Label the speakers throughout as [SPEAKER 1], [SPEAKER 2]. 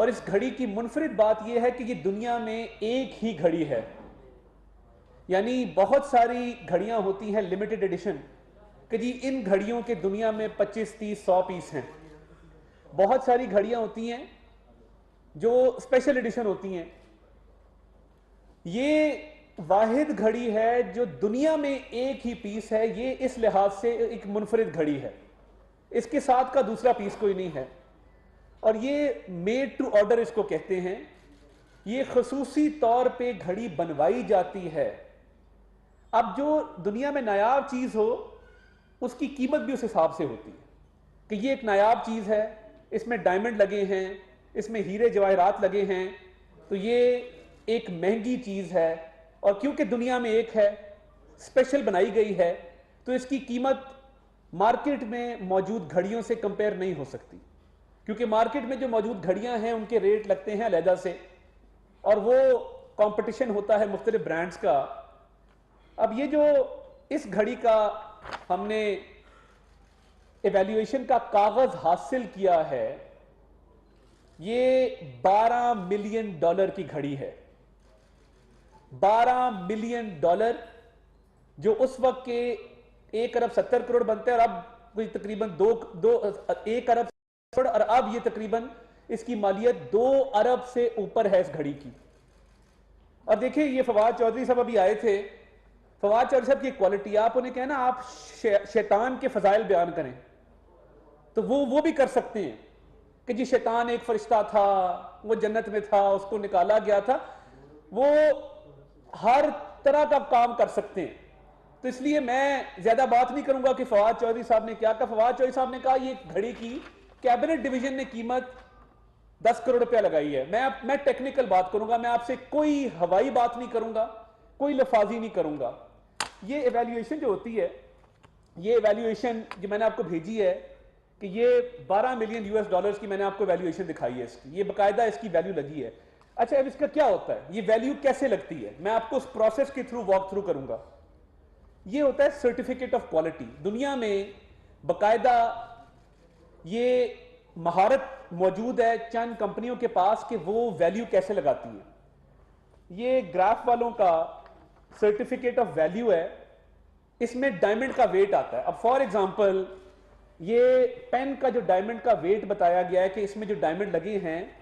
[SPEAKER 1] और इस घड़ी की मुनफरिद बात यह है कि ये दुनिया में एक ही घड़ी है। यानी बहुत सारी घड़ियां होती हैं लिमिटेड एडिशन कि जी इन घड़ियों के दुनिया में 25, 30, 100 पीस हैं। बहुत सारी घड़ियां होती हैं जो स्पेशल एडिशन होती हैं। ये वाहिद घड़ी है जो दुनिया में एक ही पीस है। ये इस लिहाज से एक मुनफरिद घड़ी है, इसके साथ का दूसरा पीस कोई नहीं है। और ये मेड टू ऑर्डर इसको कहते हैं। ये खसूसी तौर पे घड़ी बनवाई जाती है। अब जो दुनिया में नायाब चीज हो उसकी कीमत भी उस हिसाब से होती है कि ये एक नायाब चीज है, इसमें डायमंड लगे हैं, इसमें हीरे जवाहरात लगे हैं, तो ये एक महंगी चीज है। और क्योंकि दुनिया में एक है, स्पेशल बनाई गई है, तो इसकी कीमत मार्केट में मौजूद घड़ियों से कंपेयर नहीं हो सकती, क्योंकि मार्केट में जो मौजूद घड़ियां हैं उनके रेट लगते हैं अलहदा से, और वो कंपटीशन होता है मुख्तलिफ ब्रांड्स का। अब ये जो इस घड़ी का हमने एवैल्यूएशन का कागज हासिल किया है, ये $12 मिलियन की घड़ी है। $12 मिलियन, जो उस वक्त के 1 अरब 70 करोड़ बनते हैं, और अब कोई तकरीबन 1 अरब, और अब ये तकरीबन इसकी मालियत 2 अरब से ऊपर है इस घड़ी की। और देखिए ये फवाद चौधरी साहब अभी आए थे। फवाद चौधरी साहब की क्वालिटी, आप उन्हें कहना आप शैतान के फजाइल बयान करें तो वो भी कर सकते हैं कि जी शैतान एक फरिश्ता था, वो जन्नत में था, उसको निकाला गया था। वो हर तरह का काम कर सकते हैं। तो इसलिए मैं ज्यादा बात नहीं करूंगा कि फवाद चौधरी साहब ने क्या कहा। फवाद चौधरी साहब ने कहा ये घड़ी की कैबिनेट डिवीजन ने कीमत 10 करोड़ रुपया लगाई है। मैं टेक्निकल बात करूंगा, मैं आपसे कोई हवाई बात नहीं करूंगा, कोई लफाजी नहीं करूंगा। ये एवैल्यूएशन जो होती है, ये एवैल्यूएशन जो मैंने आपको भेजी है कि ये $12 मिलियन की मैंने आपको वैल्यूएशन दिखाई है इसकी, ये बाकायदा इसकी वैल्यू लगी है। अच्छा, अब इसका क्या होता है, ये वैल्यू कैसे लगती है, मैं आपको उस प्रोसेस के थ्रू वॉक थ्रू करूंगा। ये होता है सर्टिफिकेट ऑफ क्वालिटी। दुनिया में बाकायदा ये महारत मौजूद है चंद कंपनियों के पास कि वो वैल्यू कैसे लगाती है। ये ग्राफ वालों का सर्टिफिकेट ऑफ वैल्यू है, इसमें डायमंड का वेट आता है। अब फॉर एग्जांपल ये पेन का जो डायमंड का वेट बताया गया है कि इसमें जो डायमंड लगे हैं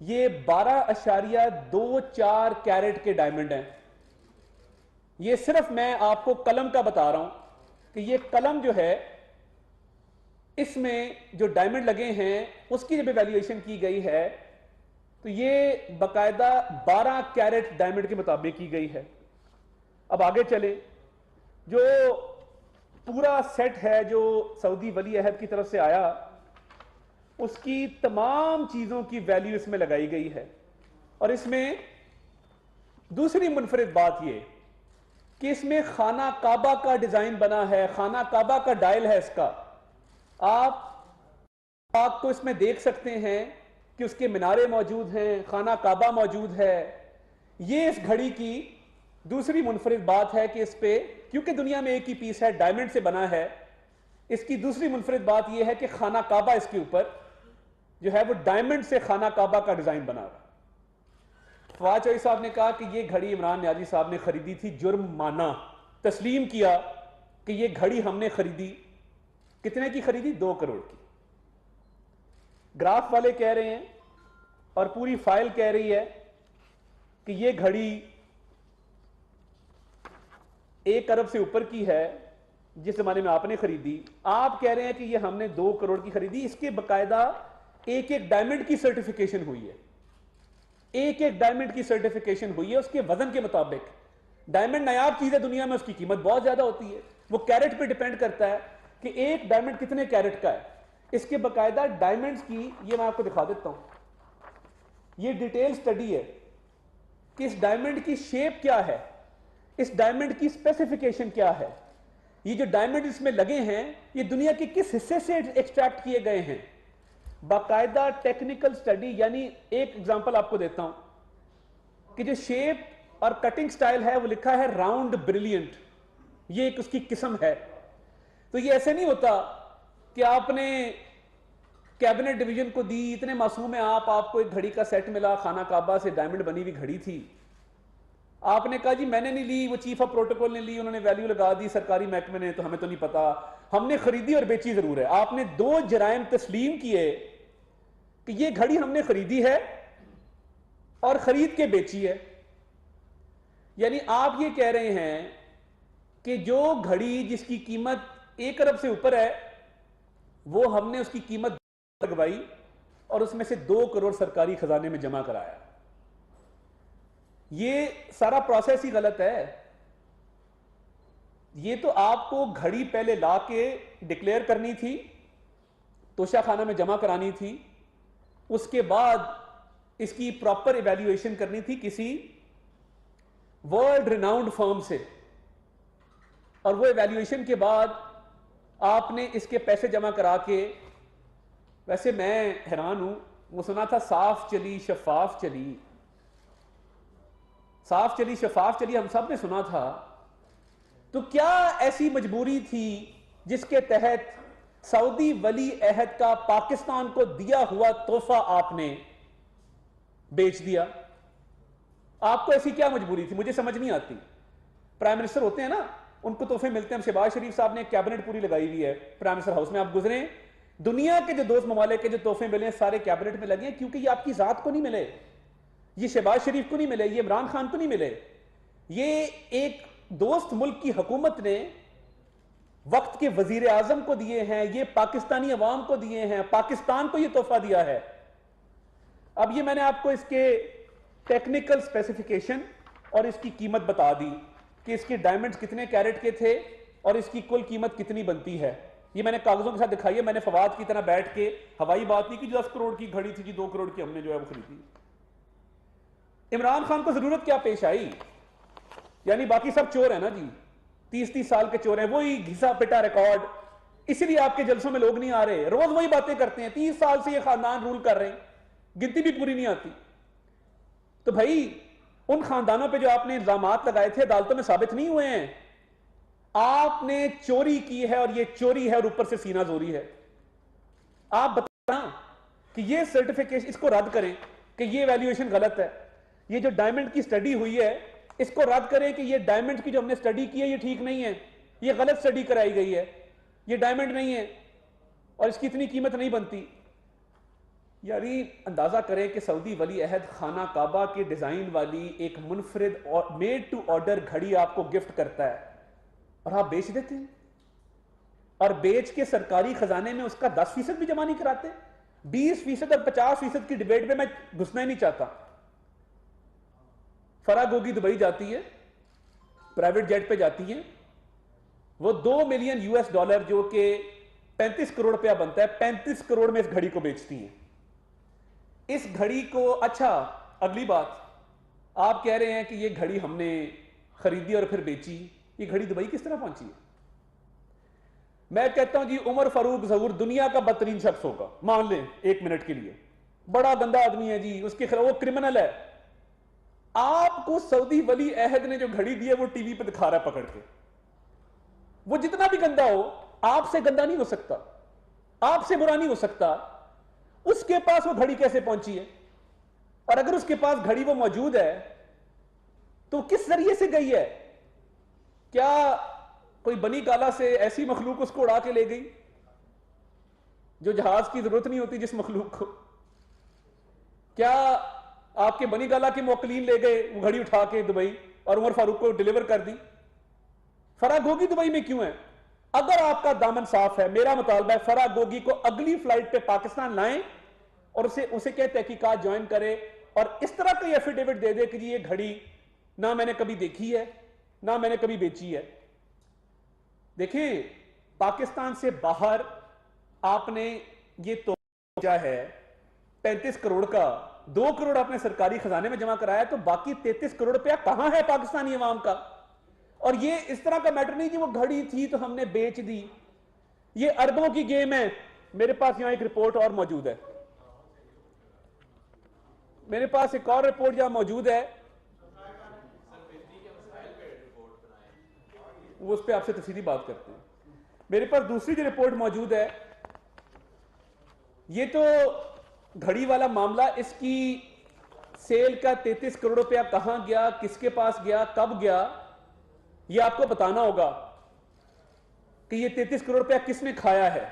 [SPEAKER 1] ये 12.24 कैरेट के डायमंड हैं। ये सिर्फ मैं आपको कलम का बता रहा हूं कि ये कलम जो है इसमें जो डायमंड लगे हैं उसकी जब वैल्यूएशन की गई है तो ये बाकायदा 12 कैरेट डायमंड के मुताबिक की गई है। अब आगे चले, जो पूरा सेट है जो सऊदी वली अहद की तरफ से आया, उसकी तमाम चीजों की वैल्यू इसमें लगाई गई है। और इसमें दूसरी मुनफरिद बात यह कि इसमें खाना काबा का डिजाइन बना है, खाना काबा का डायल है इसका। आप को इसमें देख सकते हैं कि उसके मीनारे मौजूद हैं, खाना काबा मौजूद है। ये इस घड़ी की दूसरी मुनफरिद बात है कि इस पे, क्योंकि दुनिया में एक ही पीस है, डायमंड से बना है, इसकी दूसरी मुनफरिद बात यह है कि खाना काबा इसके ऊपर जो है वो डायमंड से खाना काबा का डिजाइन बना रहा। फवाद चौधरी साहब ने कहा कि ये घड़ी इमरान नियाजी साहब ने खरीदी थी, जुर्म माना, तस्लीम किया कि ये घड़ी हमने खरीदी। कितने की खरीदी? 2 करोड़ की। ग्राफ वाले कह रहे हैं और पूरी फाइल कह रही है कि ये घड़ी 1 अरब से ऊपर की है जिस जमाने में आपने खरीदी। आप कह रहे हैं कि ये हमने 2 करोड़ की खरीदी। इसके बकायदा एक एक डायमंड की सर्टिफिकेशन हुई है, एक एक डायमंड की सर्टिफिकेशन हुई है उसके वजन के मुताबिक। डायमंड नायाब चीज है दुनिया में, उसकी कीमत बहुत ज्यादा होती है, वो कैरेट पे डिपेंड करता है कि एक डायमंड कितने कैरेट का है। इसके बकायदा डायमंड्स की, ये मैं आपको दिखा देता हूं, ये डिटेल स्टडी है कि इस डायमंड की शेप क्या है, इस डायमंड की स्पेसिफिकेशन क्या है, ये जो डायमंड इसमें लगे हैं ये दुनिया के किस हिस्से से एक्सट्रैक्ट किए गए हैं। बाकायदा टेक्निकल स्टडी। यानी एक एग्जांपल आपको देता हूं कि जो शेप और कटिंग स्टाइल है वो लिखा है राउंड ब्रिलियंट, ये एक उसकी किस्म है। तो ये ऐसे नहीं होता कि आपने कैबिनेट डिवीजन को दी, इतने मासूम है आप, आपको एक घड़ी का सेट मिला, खाना काबा से डायमंड बनी हुई घड़ी थी, आपने कहा जी मैंने नहीं ली, वो चीफ ऑफ प्रोटोकॉल ने ली, उन्होंने वैल्यू लगा दी सरकारी महकमे ने, तो हमें तो नहीं पता, हमने खरीदी और बेची जरूर है। आपने दो जराइम तस्लीम किए कि ये घड़ी हमने खरीदी है और खरीद के बेची है। यानी आप ये कह रहे हैं कि जो घड़ी जिसकी कीमत 1 अरब से ऊपर है वो हमने उसकी कीमत लगवाई और उसमें से 2 करोड़ सरकारी खजाने में जमा कराया। ये सारा प्रोसेस ही गलत है। ये तो आपको घड़ी पहले ला के डिक्लेयर करनी थी, तोशाखाना में जमा करानी थी, उसके बाद इसकी प्रॉपर इवैल्यूएशन करनी थी किसी वर्ल्ड रिनाउंड फर्म से, और वो इवैल्यूएशन के बाद आपने इसके पैसे जमा करा के, वैसे मैं हैरान हूं, वो सुना था साफ चली शफाफ चली, साफ चली शफाफ चली हम सब ने सुना था, तो क्या ऐसी मजबूरी थी जिसके तहत सऊदी वली अहद का पाकिस्तान को दिया हुआ तोहफा आपने बेच दिया? आपको ऐसी क्या मजबूरी थी, मुझे समझ नहीं आती। प्राइम मिनिस्टर होते हैं ना, उनको तोहफे मिलते हैं। शहबाज शरीफ साहब ने कैबिनेट पूरी लगाई हुई है प्राइम मिनिस्टर हाउस में, आप गुजरे, दुनिया के जो दोस्त ममालिक के जो तोहफे मिले सारे कैबिनेट में लगे हैं, क्योंकि ये आपकी जात को नहीं मिले, ये शहबाज शरीफ को नहीं मिले, ये इमरान खान को नहीं मिले, ये एक दोस्त मुल्क की हुकूमत ने वक्त के वजीर आजम को दिए हैं, ये पाकिस्तानी अवाम को दिए हैं, पाकिस्तान को ये तोहफा दिया है। अब ये मैंने आपको इसके टेक्निकल स्पेसिफिकेशन और इसकी कीमत बता दी कि इसके डायमंड्स कितने कैरेट के थे और इसकी कुल कीमत कितनी बनती है। ये मैंने कागजों के साथ दिखाई है, मैंने फवाद की तरह बैठ के हवाई बात नहीं की, 10 करोड़ की घड़ी थी जी, 2 करोड़ की हमने जो है वो खरीदी। इमरान खान को जरूरत क्या पेश आई? यानी बाकी सब चोर है ना जी, 30-30 साल के चोर हैं, वही घिसा पिटा रिकॉर्ड, इसलिए आपके जलसों में लोग नहीं आ रहे, रोज वही बातें करते हैं, 30 साल से ये खानदान रूल कर रहे हैं, गिनती भी पूरी नहीं आती। तो भाई उन खानदानों पे जो आपने इल्जामात लगाए थे अदालतों में साबित नहीं हुए हैं, आपने चोरी की है और ये चोरी है और ऊपर से सीना जोरी है। आप बता कि ये सर्टिफिकेशन, इसको रद्द करें कि ये वैल्यूएशन गलत है, ये जो डायमंड की स्टडी हुई है इसको रद्द करें कि ये डायमंड की जो हमने स्टडी की है ये ठीक नहीं है, ये गलत स्टडी कराई गई है, ये डायमंड नहीं है और इसकी इतनी कीमत नहीं बनती। यानी अंदाजा करें कि सऊदी वली अहद खाना काबा के डिजाइन वाली एक मुनफरिद और मेड टू ऑर्डर घड़ी आपको गिफ्ट करता है और आप बेच देते हैं, और बेच के सरकारी खजाने में उसका 10% भी जमा नहीं कराते। 20% और 50% की डिबेट में मैं घुसना ही नहीं चाहता। फराह गोगी दुबई जाती है, प्राइवेट जेट पे जाती है, वो $2 मिलियन जो कि 35 करोड़ रुपया बनता है, 35 करोड़ में इस घड़ी को बेचती है। इस घड़ी को, अच्छा अगली बात, आप कह रहे हैं कि ये घड़ी हमने खरीदी और फिर बेची, ये घड़ी दुबई किस तरह पहुंची है? मैं कहता हूं जी उमर फारूक जहूर दुनिया का बदतरीन शख्स होगा, मान लें 1 मिनट के लिए, बड़ा गंदा आदमी है जी, उसके खिलाफ वो क्रिमिनल है, आपको सऊदी वली अहद ने जो घड़ी दी है वो टीवी पे दिखा रहा है पकड़ के, वो जितना भी गंदा हो आपसे गंदा नहीं हो सकता, आपसे बुरा नहीं हो सकता, उसके पास वो घड़ी कैसे पहुंची है? और अगर उसके पास घड़ी वो मौजूद है तो किस जरिए से गई है? क्या कोई बनी काला से ऐसी मखलूक उसको उड़ा के ले गई जो जहाज की जरूरत नहीं होती जिस मखलूक को? क्या आपके बनी गाला के मोकलीन ले गए वो घड़ी उठा के दुबई और उमर फारूक को डिलीवर कर दी? फराह गोगी दुबई में क्यों है? अगर आपका दामन साफ है, मेरा मुतालबा है फराह गोगी को अगली फ्लाइट पे पाकिस्तान लाएं और उसे क्या तहकीकात ज्वाइन करे और इस तरह कोई एफिडेविट दे दे कि जी ये घड़ी ना मैंने कभी देखी है ना मैंने कभी बेची है। देखिए पाकिस्तान से बाहर आपने ये तो है 35 करोड़ का, 2 करोड़ आपने सरकारी खजाने में जमा कराया, तो बाकी 33 करोड़ रुपया कहां है पाकिस्तानी अवाम का? और ये इस तरह का मैटर नहीं कि वो घड़ी थी तो हमने बेच दी, ये अरबों की गेम है। मेरे पास यहां एक रिपोर्ट और मौजूद है, मेरे पास एक और रिपोर्ट यहां मौजूद है, वो उस पर आपसे तफसीली बात करते हैं। मेरे पास दूसरी जो रिपोर्ट मौजूद है ये तो घड़ी वाला मामला, इसकी सेल का 33 करोड़ रुपया कहां गया, किसके पास गया, कब गया, ये आपको बताना होगा कि ये 33 करोड़ रुपया किसने खाया है।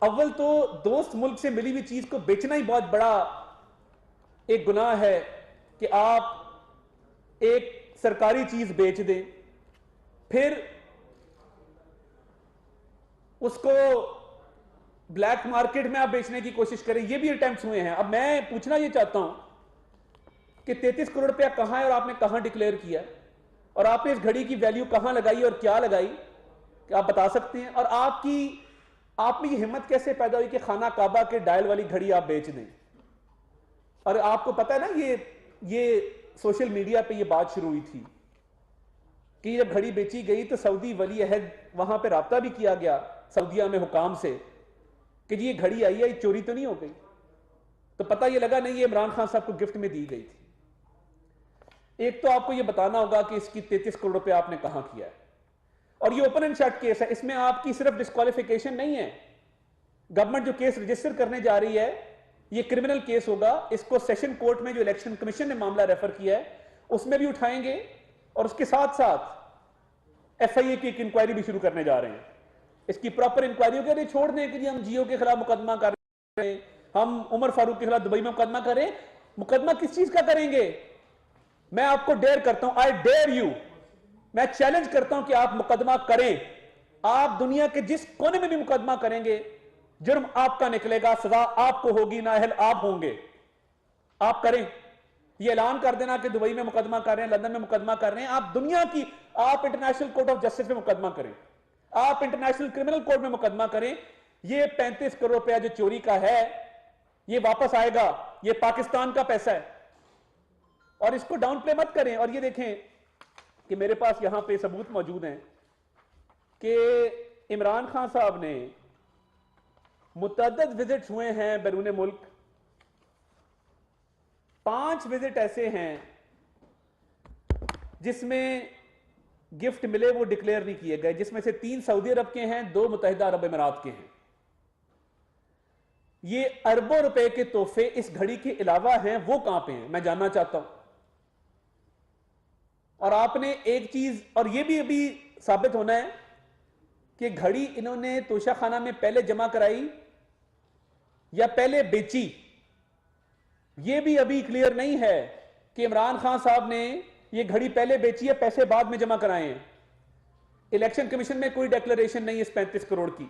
[SPEAKER 1] अव्वल तो दोस्त मुल्क से मिली हुई चीज को बेचना ही बहुत बड़ा एक गुनाह है कि आप एक सरकारी चीज बेच दें, फिर उसको ब्लैक मार्केट में आप बेचने की कोशिश करें। ये भी अटेम्प्ट्स हुए हैं। अब मैं पूछना ये चाहता हूं कि 33 करोड़ रुपया कहां है और आपने कहां डिक्लेयर किया और आपने इस घड़ी की वैल्यू कहां लगाई और क्या लगाई, कि आप बता सकते हैं? और आप में ये हिम्मत कैसे पैदा हुई कि खाना काबा के डायल वाली घड़ी आप बेच दें? और आपको पता है ना, ये सोशल मीडिया पे ये बात शुरू हुई थी कि जब घड़ी बेची गई तो सऊदी वली अहद वहां पे राब्ता भी किया गया सऊदिया में हुकाम से कि जी ये घड़ी आई है, ये चोरी तो नहीं हो गई। तो पता ये लगा नहीं, ये इमरान खान साहब को गिफ्ट में दी गई थी। एक तो आपको ये बताना होगा कि इसकी 33 करोड़ रुपए आपने कहां किया है। और ये ओपन एंड शट केस है, इसमें आपकी सिर्फ डिस्क्वालिफिकेशन नहीं है। गवर्नमेंट जो केस रजिस्टर करने जा रही है ये क्रिमिनल केस होगा। इसको सेशन कोर्ट में जो इलेक्शन कमीशन ने मामला रेफर किया है उसमें भी उठाएंगे और उसके साथ साथ एफआईए की एक इंक्वायरी भी शुरू करने जा रहे हैं। इसकी प्रॉपर इंक्वायरी के लिए छोड़ दें कि जी हम जियो के खिलाफ मुकदमा कर रहे हैं, हम उमर फारूक के खिलाफ दुबई में मुकदमा करें। मुकदमा किस चीज का करेंगे? मैं आपको डेयर करता हूं, आई डेयर यू, मैं चैलेंज करता हूं कि आप मुकदमा करें। आप दुनिया के जिस कोने में भी मुकदमा करेंगे जुर्म आपका निकलेगा, सजा आपको होगी, नाअहल आप होंगे। आप करें, ये ऐलान कर देना कि दुबई में मुकदमा कर रहे हैं, लंदन में मुकदमा कर रहे हैं। आप दुनिया की, आप इंटरनेशनल कोर्ट ऑफ जस्टिस में मुकदमा करें, आप इंटरनेशनल क्रिमिनल कोर्ट में मुकदमा करें। ये 35 करोड़ रुपया जो चोरी का है ये वापस आएगा, ये पाकिस्तान का पैसा है और इसको डाउन प्ले मत करें। और ये देखें कि मेरे पास यहां पे सबूत मौजूद हैं कि इमरान खान साहब ने मुतअद्दिद विजिट्स हुए हैं बैरून मुल्क। 5 विजिट ऐसे हैं जिसमें गिफ्ट मिले वो डिक्लेयर नहीं किए गए, जिसमें से 3 सऊदी अरब के हैं, 2 मुत्तहिदा अरब अमीरात के हैं। ये अरबों रुपए के तोहफे इस घड़ी के अलावा हैं, वो कहां पे हैं मैं जानना चाहता हूं। और आपने एक चीज, और ये भी अभी साबित होना है कि घड़ी इन्होंने तोशा खाना में पहले जमा कराई या पहले बेची, ये भी अभी क्लियर नहीं है कि इमरान खान साहब ने ये घड़ी पहले बेची है, पैसे बाद में जमा कराए हैं। इलेक्शन कमीशन में कोई डिक्लेरेशन नहीं इस 35 करोड़ की,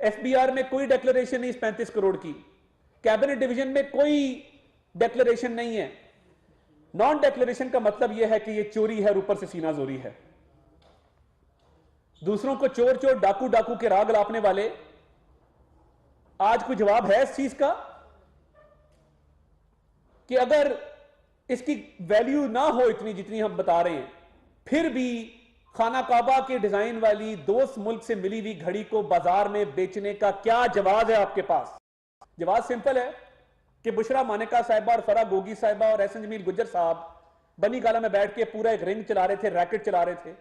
[SPEAKER 1] एफबीआर में कोई डिक्लेरेशन नहीं इस 35 करोड़ की, कैबिनेट डिवीजन में कोई डिक्लेरेशन नहीं है। नॉन डिक्लेरेशन का मतलब यह है कि यह चोरी है और ऊपर से सीना जोरी है। दूसरों को चोर चोर डाकू डाकू के राग लापने वाले, आज कोई जवाब है इस चीज का कि अगर इसकी वैल्यू ना हो इतनी जितनी हम बता रहे हैं, फिर भी खाना काबा के डिजाइन वाली दोस्त मुल्क से मिली हुई घड़ी को बाजार में बेचने का क्या जवाब है आपके पास? जवाब सिंपल है कि बुशरा मानेका साहिबा और फरा गोगी साहिबा और एहसन जमील गुज्जर साहब बनी काला में बैठ के पूरा एक रिंग चला रहे थे, रैकेट चला रहे थे।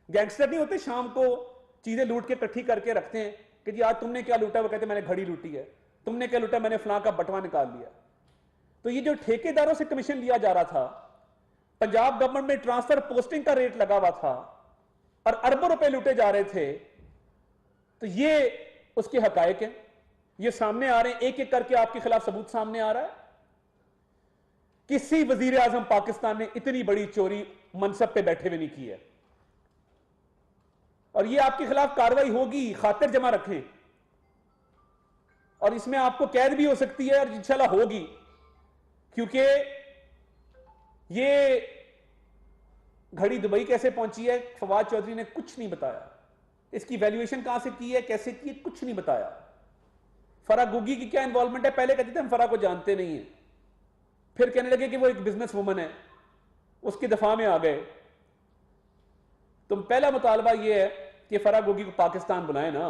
[SPEAKER 1] गैंगस्टर नहीं होते, शाम को चीजें लूट के इकट्ठी करके रखते हैं कि जी आज तुमने क्या लूटा, वो कहते मैंने घड़ी लूटी है, तुमने क्या लूटा, मैंने फलां का बटवा निकाल लिया। तो ये जो ठेकेदारों से कमीशन लिया जा रहा था, पंजाब गवर्नमेंट में ट्रांसफर पोस्टिंग का रेट लगा हुआ था और अरबों रुपए लूटे जा रहे थे, तो ये उसके हकायक हैं, ये सामने आ रहे हैं, एक एक करके आपके खिलाफ सबूत सामने आ रहा है। किसी वजीर आजम पाकिस्तान ने इतनी बड़ी चोरी मनसब पे बैठे हुए नहीं की है और ये आपके खिलाफ कार्रवाई होगी, खातिर जमा रखें। और इसमें आपको कैद भी हो सकती है और इंशाल्लाह होगी, क्योंकि ये घड़ी दुबई कैसे पहुंची है फवाद चौधरी ने कुछ नहीं बताया, इसकी वैल्यूएशन कहां से की है, कैसे की है, कुछ नहीं बताया। फरा गुगी की क्या इन्वॉल्वमेंट है? पहले कहते थे हम फरा को जानते नहीं है, फिर कहने लगे कि वो एक बिजनेस वुमन है, उसके दफा में आ गए। तो पहला मुतालबा ये है कि फरा गोगी को पाकिस्तान बुलाए ना।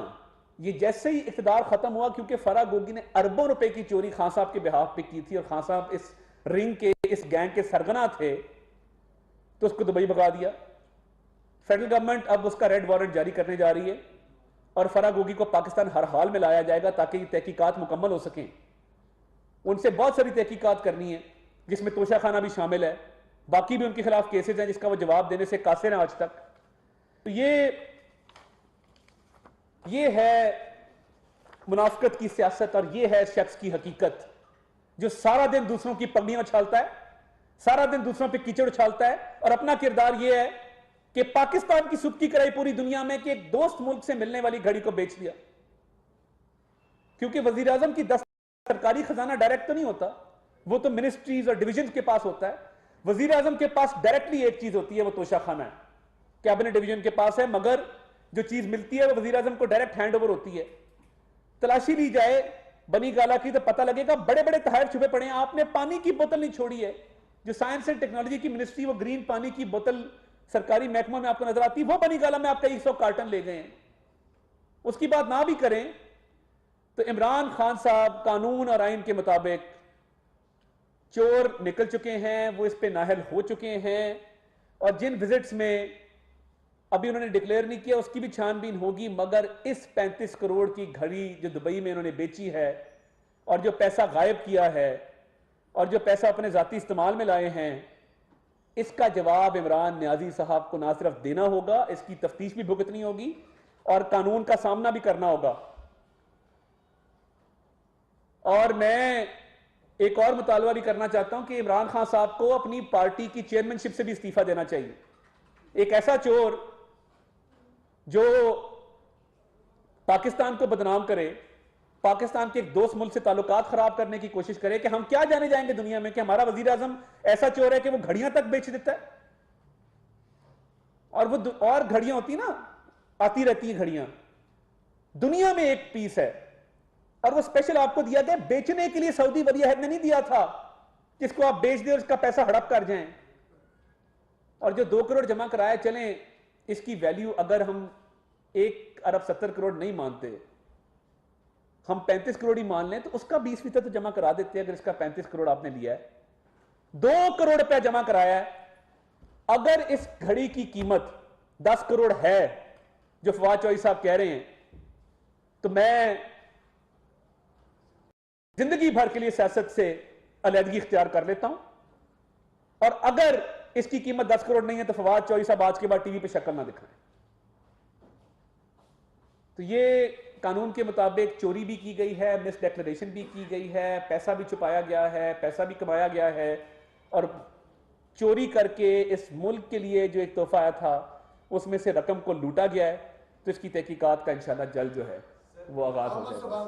[SPEAKER 1] ये जैसे ही इख्तिदार खत्म हुआ, क्योंकि फरा गोगी ने अरबों रुपए की चोरी खान साहब के बिहाफ पे की थी और खान साहब इस रिंग के, इस गैंग के सरगना थे, तो उसको दुबई भगा दिया। फेडरल गवर्नमेंट अब उसका रेड वारंट जारी करने जा रही है और फराह गोगी को पाकिस्तान हर हाल में लाया जाएगा ताकि ये तहकीकात मुकम्मल हो सकें। उनसे बहुत सारी तहकीकात करनी है जिसमें तोशाखाना भी शामिल है, बाकी भी उनके खिलाफ केसेस हैं जिसका वो जवाब देने से कासिर हैं आज तक। तो ये है मुनाफिकत की सियासत और ये है शख्स की हकीकत जो सारा दिन दूसरों की पगड़ियां उछालता है, सारा दिन दूसरों पे कीचड़ उछालता है और अपना किरदार यह है कि पाकिस्तान की सुबकी कराई पूरी दुनिया में कि एक दोस्त मुल्क से मिलने वाली घड़ी को बेच दिया। क्योंकि वजीर आजम की 10 सरकारी खजाना डायरेक्ट तो नहीं होता, वो तो मिनिस्ट्रीज और डिवीजन के पास होता है। वजीर आजम के पास डायरेक्टली एक चीज होती है, वो तोशाखाना है, कैबिनेट डिवीजन के पास है, मगर जो चीज मिलती है वो वजीर आजम को डायरेक्ट हैंड ओवर होती है। तलाशी ली जाए बनी गाला की तो पता लगेगा बड़े बड़े तहफ छुपे पड़े हैं। आपने पानी की बोतल नहीं छोड़ी है, जो साइंस एंड टेक्नोलॉजी की मिनिस्ट्री वो ग्रीन पानी की बोतल सरकारी महकमा में आपको नजर आती है, वो बनी गाला में आपका 100 कार्टन ले गए हैं। उसकी बात ना भी करें तो इमरान खान साहब कानून और आइन के मुताबिक चोर निकल चुके हैं, वो इस पे नाहल हो चुके हैं और जिन विजिट्स में अभी उन्होंने डिक्लेयर नहीं किया उसकी भी छानबीन होगी। मगर इस 35 करोड़ की घड़ी जो दुबई में उन्होंने बेची है और जो पैसा गायब किया है और जो पैसा अपने जाती इस्तेमाल में लाए हैं, इसका जवाब इमरान न्याजी साहब को ना सिर्फ देना होगा, इसकी तफ्तीश भी भुगतनी होगी और कानून का सामना भी करना होगा। और मैं एक और मुतालबा भी करना चाहता हूं कि इमरान खान साहब को अपनी पार्टी की चेयरमैनशिप से भी इस्तीफा देना चाहिए। एक ऐसा चोर जो पाकिस्तान को बदनाम करे, पाकिस्तान के एक दोस्त मुल्क से ताल्लुकात खराब करने की कोशिश करे, कि हम क्या जाने जाएंगे दुनिया में कि हमारा वजीर आजम ऐसा चोर है कि वो घड़ियां तक बेच देता है। और वो और घड़ियां होती ना, आती रहती हैं घड़ियां, दुनिया में एक पीस है और वो स्पेशल आपको दिया गया बेचने के लिए। सऊदी वली अहद ने नहीं दिया था जिसको आप बेच दे और उसका पैसा हड़प कर जाएं। और जो 2 करोड़ जमा कराया, चलें इसकी वैल्यू अगर हम 1 अरब 70 करोड़ नहीं मानते, हम 35 करोड़ ही मान लें, तो उसका 20% तो जमा करा देते हैं। अगर इसका 35 करोड़ आपने लिया है, 2 करोड़ रुपया जमा कराया है, अगर इस घड़ी की कीमत 10 करोड़ है जो फवाद चौधरी साहब कह रहे हैं, तो मैं जिंदगी भर के लिए सियासत से अलहदगी इख्तियार कर लेता हूं। और अगर इसकी कीमत 10 करोड़ नहीं है तो फवाद चौधरी साहब आज के बाद टीवी पे शक्ल ना दिखाएं। तो ये कानून के मुताबिक चोरी भी की गई है, मिस डिक्लेरेशन भी की गई है, पैसा भी छुपाया गया है, पैसा भी कमाया गया है और चोरी करके इस मुल्क के लिए जो एक तोहफा आया था उसमें से रकम को लूटा गया है। तो इसकी तहकीकात का इंशाल्लाह जल्द जो है वो आगाज हो जाएगा।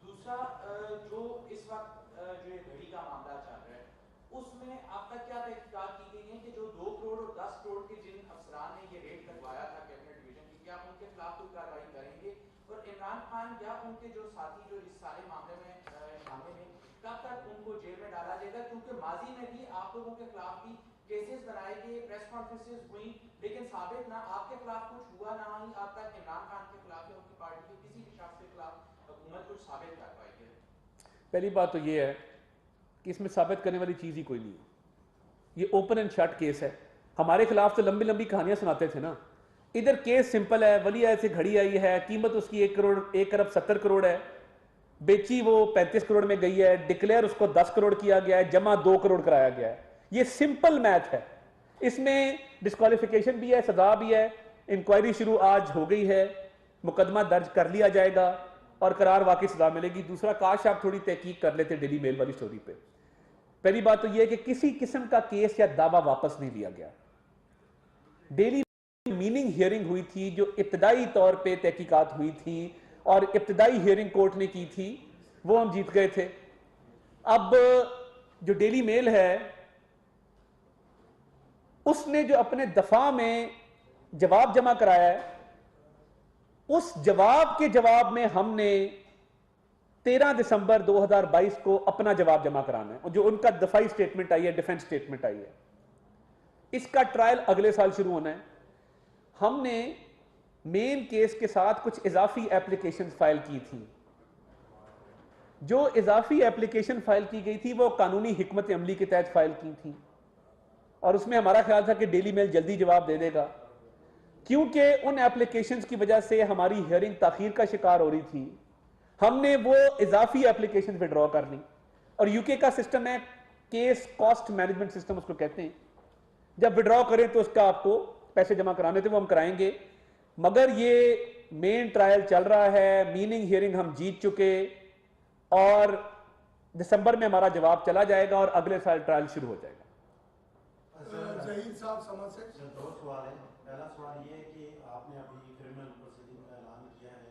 [SPEAKER 2] दूसरा, जो इस वक्त जो ये घड़ी का मामला चल रहा है उसमें आपका क्या तहकीकात की गई है कि जो 2 करोड़ और 10 करोड़ के जिन अफसरान ने ये रेड करवाया था कैबिनेट डिवीजन की, क्या उनके खिलाफ कोई कार्रवाई करेंगे? और इमरान खान या उनके जो साथी जो इस सारे मामले में शामिल हैं, कब तक उनको जेल में डाला जाएगा? क्योंकि माजी में भी आप लोगों के खिलाफ भी केसेस बनाए गए, प्रेस कॉन्फ्रेंसेस हुई, लेकिन साबित ना आपके खिलाफ कुछ हुआ ना ही अब तक इमरान खान के खिलाफ या उनकी पार्टी के किसी भी शख्स के खिलाफ हुकूमत कुछ साबित कर पाई है।
[SPEAKER 1] पहली बात तो ये है कि इसमें साबित करने वाली चीज ही कोई नहीं है। ये ओपन एंड शट केस है। हमारे खिलाफ तो लंबी लंबी कहानियां सुनाते थे ना, इधर केस सिंपल है। वली अहद से घड़ी आई है, कीमत उसकी 1 अरब 70 करोड़ है, बेची वो 35 करोड़ में गई है, डिक्लेयर उसको 10 करोड़ किया गया है, जमा 2 करोड़ कराया गया है। ये सिंपल मैथ है। इसमें डिस्क्वालिफिकेशन भी है, सजा भी है। इंक्वायरी शुरू आज हो गई है, मुकदमा दर्ज कर लिया जाएगा और करार वाकई सजा मिलेगी। दूसरा, काश आप थोड़ी तहकीक कर लेते डेली मेल वाली स्टोरी पे। पहली बात तो यह है कि किसी किस्म का केस या दावा वापस नहीं लिया गया। डेली मीनिंग हियरिंग हुई थी, जो इब्तदाई तौर पे तहकीकात हुई थी और इब्तदाई हियरिंग कोर्ट ने की थी, वो हम जीत गए थे। अब जो डेली मेल है उसने जो अपने दफा में जवाब जमा कराया है, उस जवाब के जवाब में हमने 13 दिसंबर 2022 को अपना जवाब जमा कराना है, जो उनका दफाई स्टेटमेंट आई है, डिफेंस स्टेटमेंट आई है। इसका ट्रायल अगले साल शुरू होना है। हमने मेन केस के साथ कुछ इजाफी एप्लीकेशन फाइल की थी। जो इजाफी एप्लीकेशन फाइल की गई थी वो कानूनी हिकमत अमली के तहत फाइल की थी, और उसमें हमारा ख्याल था कि डेली मेल जल्दी जवाब दे देगा। क्योंकि उन एप्लीकेशंस की वजह से हमारी हियरिंग ताखीर का शिकार हो रही थी, हमने वो इजाफी एप्लीकेशन विड्रॉ कर ली। और यूके का सिस्टम है केस कॉस्ट मैनेजमेंट सिस्टम उसको कहते हैं। जब विड्रॉ करें तो उसका आपको पैसे जमा कराने थे, वो हम कराएंगे। मगर ये मेन ट्रायल चल रहा है, मीनिंग हियरिंग हम जीत चुके, और दिसंबर में हमारा जवाब चला जाएगा और अगले साल ट्रायल शुरू हो जाएगा।
[SPEAKER 3] जहीर साहब समझ से
[SPEAKER 4] दो सवाल है। पहला सवाल ये है कि आपने अभी क्रिमिनल प्रोसीडिंग का ऐलान किया है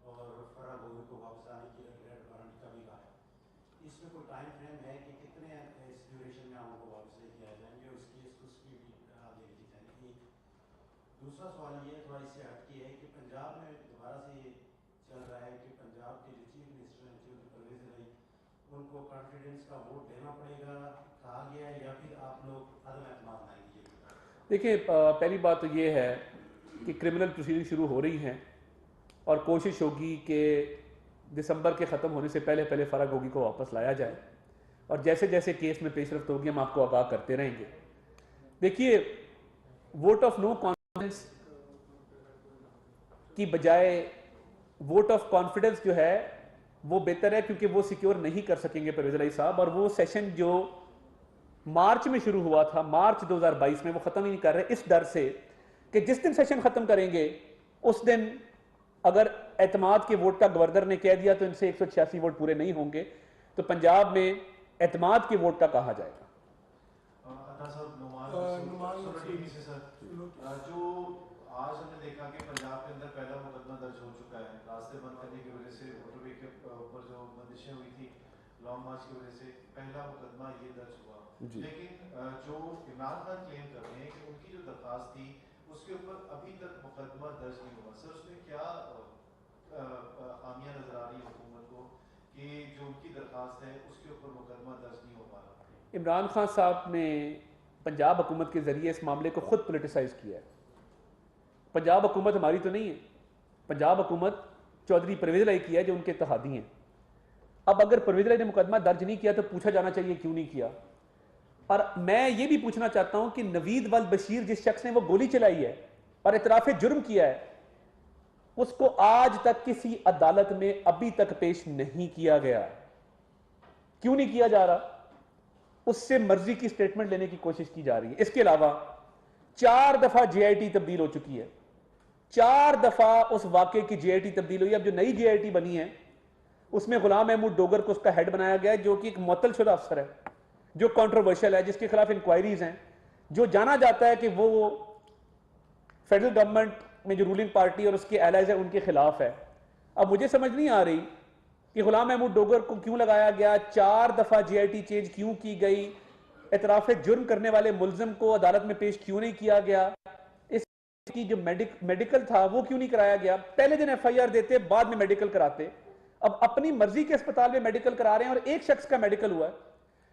[SPEAKER 4] और फराग होगी को वापस आने की रेड वारंट का भी कहा है। इसमें कोई टाइम फ्रेम है कि कितने इस ड्यूरेशन में आपको वापस लेके आए जाएंगे और इसकी उसकी भी लेके जाएंगे? दूसरा सवाल ये थोड़ा इससे हटके है कि पंजाब में दोबारा से ये चल रहा है कि पंजाब के जो चीफ मिनिस्टर हैं चौधरी परवेज इलाही, उनको कॉन्फिडेंस का वोट देना पड़ेगा कहा गया है, या फिर आप लोग अदम एतमाद लाएंगे?
[SPEAKER 1] देखिए, पहली बात तो ये है कि क्रिमिनल प्रोसीडिंग शुरू हो रही हैं और कोशिश होगी कि दिसंबर के ख़त्म होने से पहले पहले फराग होगी को वापस लाया जाए, और जैसे जैसे केस में पेशरफ्त होगी हम आपको आगाह करते रहेंगे। देखिए, वोट ऑफ नो कॉन्फिडेंस की बजाय वोट ऑफ कॉन्फिडेंस जो है वो बेहतर है, क्योंकि वो सिक्योर नहीं कर सकेंगे परवेज इलाही साहब। और वो सेशन जो मार्च में शुरू हुआ था, मार्च 2022 में, वो खत्म ही नहीं कर रहे, इस डर से कि जिस दिन सेशन खत्म करेंगे उस दिन अगर एतमाद के वोट का गवर्नर ने कह दिया तो इनसे 186 वोट पूरे नहीं होंगे, तो पंजाब में एतमाद के वोट का कहा जाएगा।
[SPEAKER 5] जो आज हमने देखा कि पंजाब के अंदर पहला मुकदमा दर्ज हो चुका है, रास्ते बंद करने की वजह से, मोटरवे के ऊपर जो बंदिशें हुई थी लॉन्ग मार्च की वजह से, पहला मुकदमा ये दर्ज हुआ। लेकिन जो इमरान खान क्लेम कर रहे हैं कि उनकी जो दरखास्त थी उसके ऊपर अभी तक मुकदमा दर्ज नहीं हुआ। सर, उसमें क्या खामियां नजर आ रही है हुकूमत को कि जो उनकी दरखास्त है उसके ऊपर मुकदमा दर्ज नहीं हो पा रहा?
[SPEAKER 1] इमरान खान साहब ने पंजाब हुकूमत के जरिए इस मामले को खुद पोलिटिसाइज किया है। पंजाब हुकूमत हमारी तो नहीं है, पंजाब हुकूमत चौधरी परवेज इलाही की है जो उनके इत्तेहादी हैं। अब अगर परवेज इलाही ने मुकदमा दर्ज नहीं किया तो पूछा जाना चाहिए क्यों नहीं किया। और मैं ये भी पूछना चाहता हूं कि नवीद वल बशीर जिस शख्स ने वो गोली चलाई है और इतराफे जुर्म किया है, उसको आज तक किसी अदालत में अभी तक पेश नहीं किया गया। क्यों नहीं किया जा रहा? उससे मर्जी की स्टेटमेंट लेने की कोशिश की जा रही है। इसके अलावा 4 दफा JIT तब्दील हो चुकी है, 4 दफा उस वाकये की JIT तब्दील हुई। अब जो नई JIT बनी है उसमें गुलाम महमूद डोगर को उसका हेड बनाया गया है, जो कि एक मुअत्तलशुदा अफसर है, जो कंट्रोवर्शियल है, जिसके खिलाफ इंक्वायरीज हैं, जो जाना जाता है कि वो फेडरल गवर्नमेंट में जो रूलिंग पार्टी और उसके एलाइज है उनके खिलाफ है। अब मुझे समझ नहीं आ रही कि गुलाम महमूद डोगर को क्यों लगाया गया, 4 दफा JIT चेंज क्यों की गई, इतराफे जुर्म करने वाले मुलजिम को अदालत में पेश क्यों नहीं किया गया, इसकी जो मेडिकल था वो क्यों नहीं कराया गया। पहले दिन FIR देते, बाद में मेडिकल कराते। अब अपनी मर्जी के अस्पताल में मेडिकल करा रहे हैं। और एक शख्स का मेडिकल हुआ है,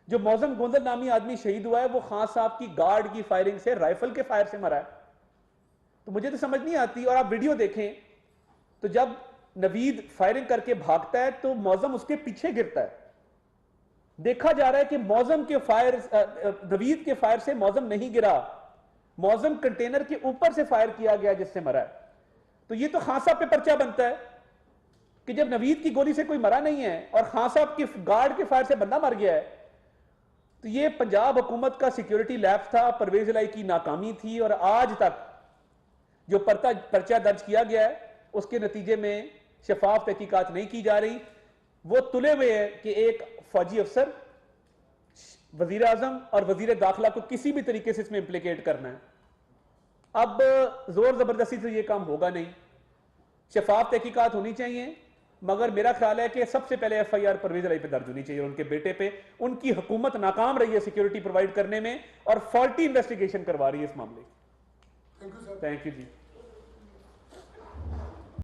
[SPEAKER 1] जो मौजम गोंदल नामी आदमी शहीद हुआ है, वो खान साहब की गार्ड की फायरिंग से, राइफल के फायर से मरा है। तो मुझे तो समझ नहीं आती। और आप वीडियो देखें तो जब नवीद फायरिंग करके भागता है तो मौजम उसके पीछे गिरता है। देखा जा रहा है कि मौजम के फायर, नवीद के फायर से मौजम नहीं गिरा, मौजम कंटेनर के ऊपर से फायर किया गया जिससे मरा है। तो ये तो खान साहब पे पर्चा बनता है कि जब नवीद की गोली से कोई मरा नहीं है और खान साहब की गार्ड के फायर से बंदा मर गया है, तो ये पंजाब हुकूमत का सिक्योरिटी लैप्स था, परवेज इलाही की नाकामी थी। और आज तक जो पर्चा दर्ज किया गया है उसके नतीजे में शफाफ तहकीकात नहीं की जा रही। वो तुले हुए है कि एक फौजी अफसर, वजीर आजम और वजीर दाखिला को किसी भी तरीके से इसमें इंप्लीकेट करना है। अब जोर जबरदस्ती से ये काम होगा नहीं, शफाफ तहकीकात होनी चाहिए। मगर मेरा ख्याल है कि सबसे पहले FIR परवेज इलाही पे दर्ज होनी चाहिए और उनके बेटे पे। उनकी हुकूमत नाकाम रही है सिक्योरिटी प्रोवाइड करने में और फॉल्टी इन्वेस्टिगेशन करवा रही है इस मामले।
[SPEAKER 3] Thank you sir.
[SPEAKER 1] Thank you ji.